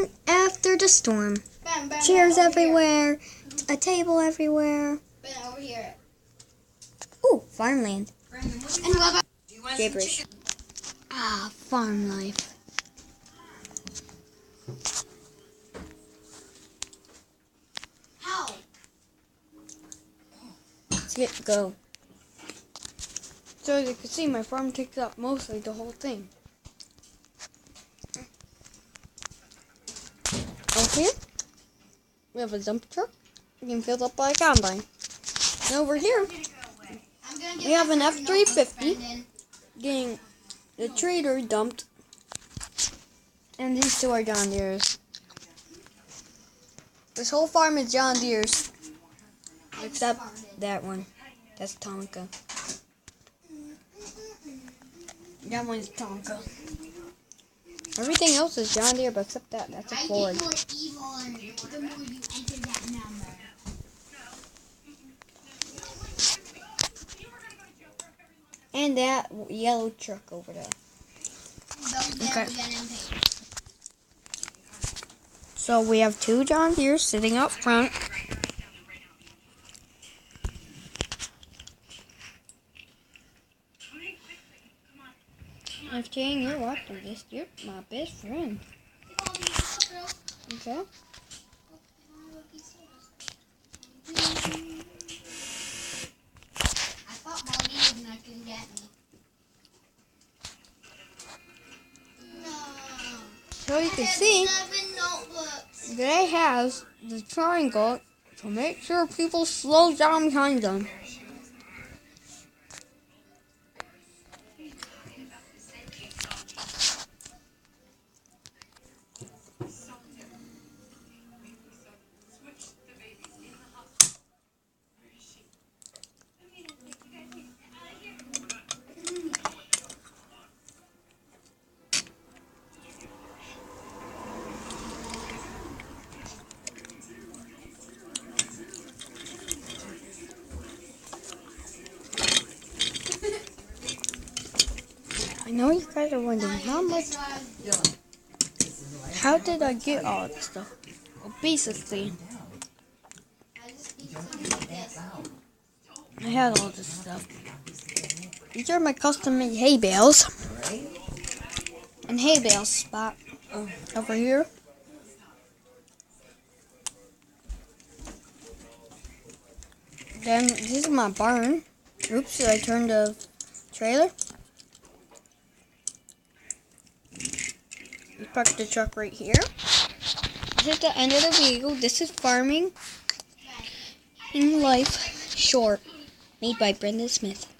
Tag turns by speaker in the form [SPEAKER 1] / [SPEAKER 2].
[SPEAKER 1] farm after the storm.
[SPEAKER 2] Ben,
[SPEAKER 1] Chairs
[SPEAKER 2] over
[SPEAKER 1] everywhere, a table everywhere.
[SPEAKER 2] Here. Ben, over here.
[SPEAKER 1] Ooh, farmland.
[SPEAKER 2] And what about
[SPEAKER 1] Gibberish. Ah, farm life.
[SPEAKER 2] how?
[SPEAKER 1] Let's get go. So as you can see, my farm takes up mostly the whole thing. Over here, we have a dump truck being filled up by a combine. And over here, we have an F-350 getting the trailer dumped. And these two are John Deere's. This whole farm is John Deere's. Except that one. That's Tonka. That one's Tonka. Everything else is John Deere, but except that. That's a Ford.
[SPEAKER 2] I get more evil the more you enter that number.
[SPEAKER 1] And that yellow truck over there. Okay. So we have two John Deeres sitting up front. If Jane, you're watching this, you're my best friend. Okay?
[SPEAKER 2] I thought Baldi was not going to get me. No.
[SPEAKER 1] So you can see,
[SPEAKER 2] 11 notebooks.
[SPEAKER 1] they have the triangle to make sure people slow down behind them. I know you guys are wondering how did I get all this stuff? Well, basically, I had all this stuff. These are my custom-made hay bales. And hay bale spot over here. Then this is my barn. Oops, I turned the trailer. We parked the truck right here. This is the end of the vehicle. This is Farming in Life Short, made by Brenda Smith.